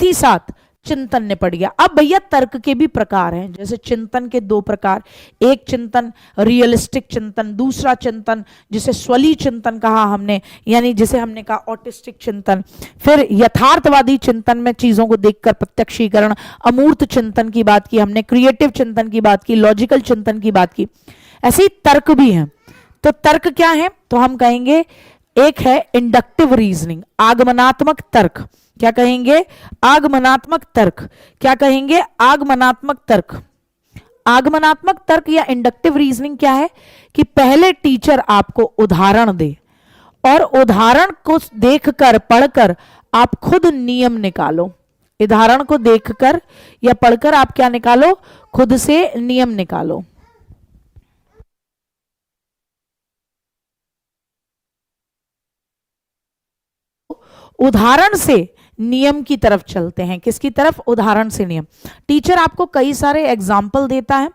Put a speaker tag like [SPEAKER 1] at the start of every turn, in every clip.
[SPEAKER 1] ही साथ चिंतन निपट गया। अब भैया तर्क के भी प्रकार हैं, जैसे चिंतन के दो प्रकार, एक चिंतन रियलिस्टिक चिंतन, दूसरा चिंतन जिसे स्वली चिंतन कहा हमने, यानी जिसे हमने कहा ऑटिस्टिक चिंतन, फिर यथार्थवादी चिंतन में चीजों को देखकर प्रत्यक्षीकरण, अमूर्त चिंतन की बात की हमने, क्रिएटिव चिंतन की बात की, लॉजिकल चिंतन की बात की। ऐसे ही तर्क भी हैं। तो तर्क क्या है? तो हम कहेंगे एक है इंडक्टिव रीजनिंग, आगमनात्मक तर्क। क्या कहेंगे? आगमनात्मक तर्क। क्या कहेंगे? आगमनात्मक तर्क। आगमनात्मक तर्क या इंडक्टिव रीजनिंग क्या है कि पहले टीचर आपको उदाहरण दे और उदाहरण को देखकर पढ़कर आप खुद नियम निकालो। उदाहरण को देखकर या पढ़कर आप क्या निकालो? खुद से नियम निकालो। उदाहरण से नियम की तरफ चलते हैं। किसकी तरफ? उदाहरण से नियम। टीचर आपको कई सारे एग्जाम्पल देता है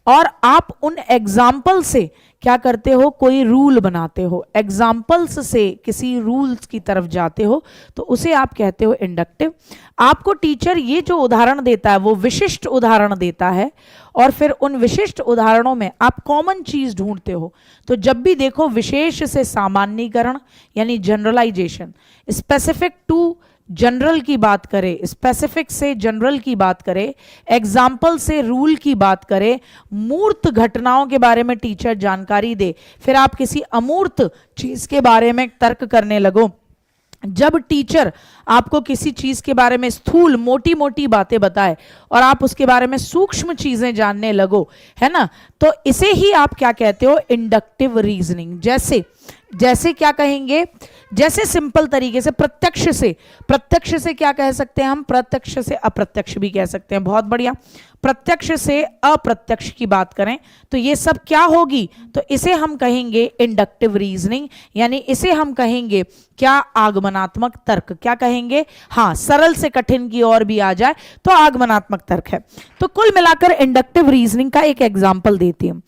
[SPEAKER 1] और आप उन एग्जाम्पल से क्या करते हो? कोई रूल बनाते हो। एग्जाम्पल्स से किसी रूल्स की तरफ जाते हो तो उसे आप कहते हो इंडक्टिव। आपको टीचर ये जो उदाहरण देता है वो विशिष्ट उदाहरण देता है और फिर उन विशिष्ट उदाहरणों में आप कॉमन चीज ढूंढते हो। तो जब भी देखो विशेष से सामान्यीकरण यानी जनरलाइजेशन, स्पेसिफिक टू जनरल की बात करें, स्पेसिफिक से जनरल की बात करें, एग्जाम्पल से रूल की बात करें, मूर्त घटनाओं के बारे में टीचर जानकारी दे, फिर आप किसी अमूर्त चीज के बारे में तर्क करने लगो। जब टीचर आपको किसी चीज के बारे में स्थूल मोटी मोटी बातें बताए और आप उसके बारे में सूक्ष्म चीजें जानने लगो, है ना, तो इसे ही आप क्या कहते हो? Inductive reasoning. जैसे क्या कहेंगे? जैसे सिंपल तरीके से प्रत्यक्ष से क्या कह सकते हैं हम? प्रत्यक्ष से अप्रत्यक्ष भी कह सकते हैं। बहुत बढ़िया। प्रत्यक्ष से अप्रत्यक्ष की बात करें तो ये सब क्या होगी? तो इसे हम कहेंगे इंडक्टिव रीजनिंग, यानी इसे हम कहेंगे क्या? आगमनात्मक तर्क। क्या कहेंगे? हाँ, सरल से कठिन की ओर भी आ जाए तो आगमनात्मक तर्क है। तो कुल मिलाकर इंडक्टिव रीजनिंग का एक एग्जाम्पल देती हूं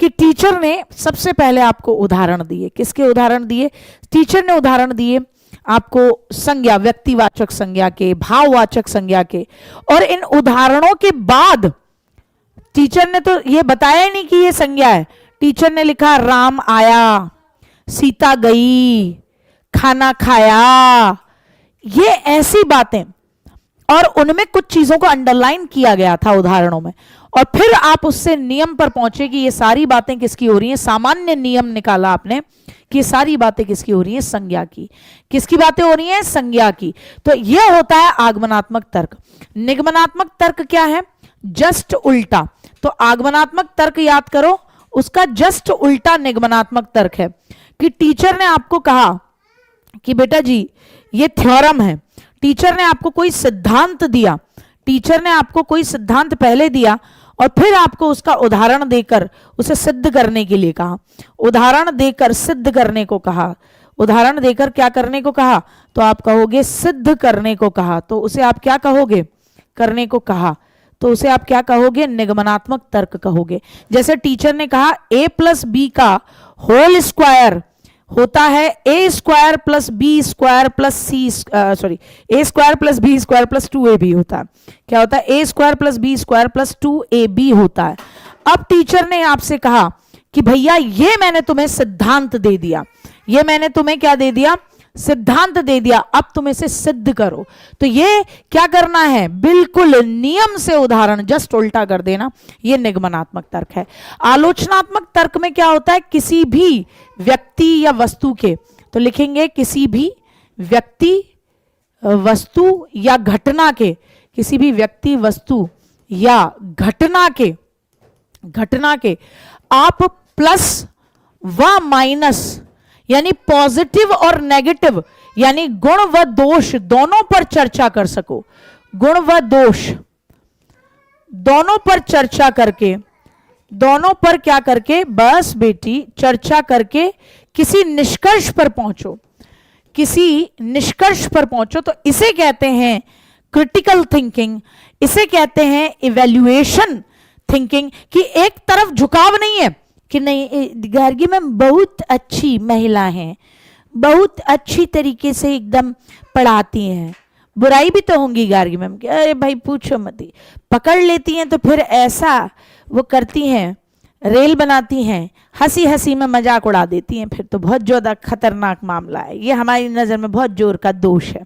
[SPEAKER 1] कि टीचर ने सबसे पहले आपको उदाहरण दिए। किसके उदाहरण दिए? टीचर ने उदाहरण दिए आपको संज्ञा, व्यक्तिवाचक संज्ञा के, भाववाचक संज्ञा के, और इन उदाहरणों के बाद टीचर ने तो ये बताया ही नहीं कि ये संज्ञा है। टीचर ने लिखा राम आया, सीता गई, खाना खाया, ये ऐसी बातें, और उनमें कुछ चीजों को अंडरलाइन किया गया था उदाहरणों में, और फिर आप उससे नियम पर पहुंचे कि ये सारी बातें किसकी हो रही हैं? सामान्य नियम निकाला आपने कि सारी बातें किसकी हो रही हैं? संज्ञा की। किसकी बातें हो रही हैं? संज्ञा की। तो यह होता है आगमनात्मक तर्क। निगमनात्मक तर्क क्या है? जस्ट उल्टा। तो आगमनात्मक तर्क याद करो, उसका जस्ट उल्टा निगमनात्मक तर्क है कि टीचर ने आपको कहा कि बेटा जी ये थ्योरम है। टीचर ने आपको कोई सिद्धांत दिया, टीचर ने आपको कोई सिद्धांत पहले दिया और फिर आपको उसका उदाहरण देकर उसे सिद्ध करने के लिए कहा। उदाहरण देकर सिद्ध करने को कहा। उदाहरण देकर क्या करने को कहा? तो आप कहोगे सिद्ध करने को कहा। तो उसे आप क्या कहोगे? करने को कहा। तो उसे आप क्या कहोगे? निगमनात्मक तर्क कहोगे। जैसे टीचर ने कहा a प्लस बी का होल स्क्वायर होता है a square plus b square plus c, sorry, a square plus b square plus 2ab होता है। क्या होता है? A square plus b square plus 2ab होता है। अब टीचर ने आपसे कहा कि भैया ये मैंने तुम्हें सिद्धांत दे दिया, ये मैंने तुम्हें क्या दे दिया? सिद्धांत दे दिया, अब तुम इसे सिद्ध करो। तो ये क्या करना है? बिल्कुल नियम से उदाहरण जस्ट उल्टा कर देना, ये निगमनात्मक तर्क है। आलोचनात्मक तर्क में क्या होता है? किसी भी व्यक्ति या वस्तु के, तो लिखेंगे किसी भी व्यक्ति, वस्तु या घटना के, किसी भी व्यक्ति, वस्तु या घटना के आप प्लस व माइनस यानी पॉजिटिव और नेगेटिव यानी गुण व दोष दोनों पर चर्चा कर सको। गुण व दोष दोनों पर चर्चा करके, दोनों पर क्या करके? बस बेटी चर्चा करके किसी निष्कर्ष पर पहुंचो, किसी निष्कर्ष पर पहुंचो। तो इसे कहते हैं क्रिटिकल थिंकिंग, इसे कहते हैं इवैल्यूएशन थिंकिंग, कि एक तरफ झुकाव नहीं है कि नहीं गार्गी मैम बहुत अच्छी महिला हैं, बहुत अच्छी तरीके से एकदम पढ़ाती हैं, बुराई भी तो होंगी गार्गी मैम की, अरे भाई पूछो मत ही, पकड़ लेती हैं तो फिर ऐसा वो करती हैं, रेल बनाती हैं, हंसी हंसी में मजाक उड़ा देती हैं, फिर तो बहुत ज्यादा खतरनाक मामला है, ये हमारी नजर में बहुत जोर का दोष है।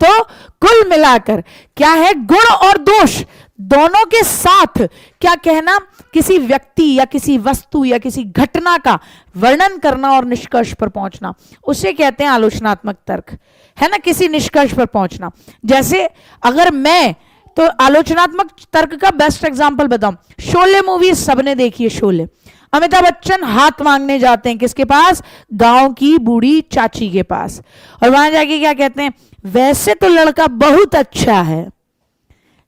[SPEAKER 1] तो कुल मिलाकर क्या है, गुण और दोष दोनों के साथ क्या कहना, किसी व्यक्ति या किसी वस्तु या किसी घटना का वर्णन करना और निष्कर्ष पर पहुंचना, उसे कहते हैं आलोचनात्मक तर्क, है ना, किसी निष्कर्ष पर पहुंचना। जैसे अगर मैं, तो आलोचनात्मक तर्क का बेस्ट एग्जांपल बताऊं, शोले मूवी सबने देखी है, शोले। अमिताभ बच्चन हाथ मांगने जाते हैं किसके पास, गांव की बूढ़ी चाची के पास, और वहां जाके क्या कहते हैं, वैसे तो लड़का बहुत अच्छा है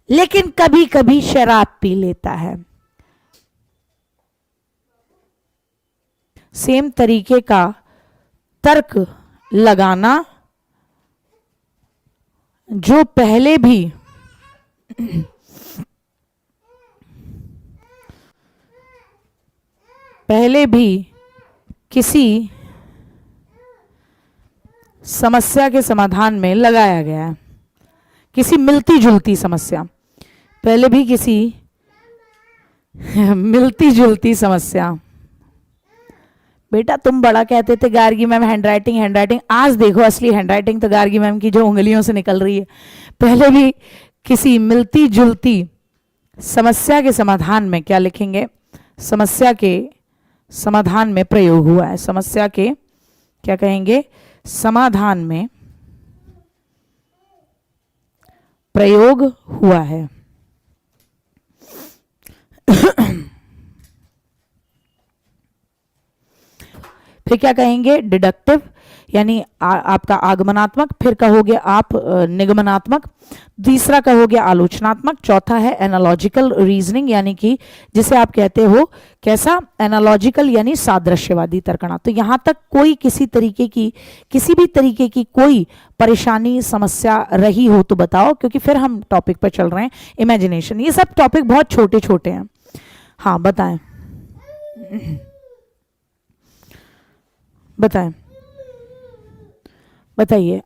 [SPEAKER 1] लेकिन कभी कभी शराब पी लेता है। सेम तरीके का तर्क लगाना जो पहले भी किसी समस्या के समाधान में लगाया गया है, किसी मिलती जुलती समस्या, पहले भी किसी मिलती जुलती समस्या। बेटा तुम बड़ा कहते थे गार्गी मैम हैंडराइटिंग हैंडराइटिंग, आज देखो असली हैंडराइटिंग तो गार्गी मैम की जो उंगलियों से निकल रही है। पहले भी किसी मिलती जुलती समस्या के समाधान में क्या लिखेंगे, समस्या के समाधान में प्रयोग हुआ है, समस्या के क्या कहेंगे, समाधान में प्रयोग हुआ है। फिर क्या कहेंगे, डिडक्टिव यानी आपका आगमनात्मक, फिर कहोगे आप निगमनात्मक, तीसरा कहोगे आलोचनात्मक, चौथा है एनालॉजिकल रीजनिंग यानी कि जिसे आप कहते हो कैसा, एनालॉजिकल यानी सादृश्यवादी तर्कना। तो यहां तक कोई किसी भी तरीके की कोई परेशानी समस्या रही हो तो बताओ, क्योंकि फिर हम टॉपिक पर चल रहे हैं इमेजिनेशन। ये सब टॉपिक बहुत छोटे छोटे हैं। हाँ बताएं बताएं बताइए।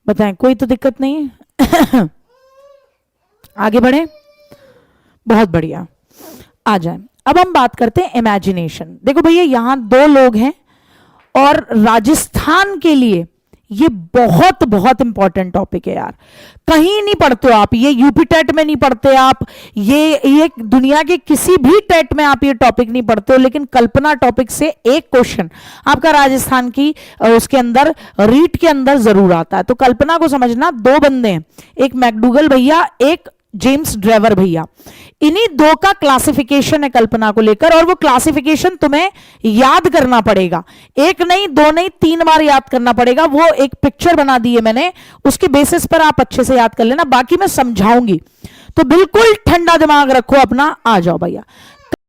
[SPEAKER 1] बताएं, कोई तो दिक्कत नहीं है। आगे बढ़े, बहुत बढ़िया, आ जाए। अब हम बात करते हैं इमेजिनेशन। देखो भैया यहां दो लोग हैं और राजस्थान के लिए ये बहुत बहुत इंपॉर्टेंट टॉपिक है यार, कहीं नहीं पढ़ते हो आप, ये यूपी टेट में नहीं पढ़ते आप, ये दुनिया के किसी भी टेट में आप ये टॉपिक नहीं पढ़ते हो, लेकिन कल्पना टॉपिक से एक क्वेश्चन आपका राजस्थान की उसके अंदर रीट के अंदर जरूर आता है। तो कल्पना को समझना, दो बंदे हैं, एक मैकडूगल भैया, एक जेम्स ड्रेवर भैया, इन्हीं दो का क्लासिफिकेशन है कल्पना को लेकर, और वो क्लासिफिकेशन तुम्हें याद करना पड़ेगा, एक नहीं दो नहीं 3 बार याद करना पड़ेगा। वो एक पिक्चर बना दी है मैंने, उसके बेसिस पर आप अच्छे से याद कर लेना, बाकी मैं समझाऊंगी, तो बिल्कुल ठंडा दिमाग रखो अपना। आ जाओ भैया,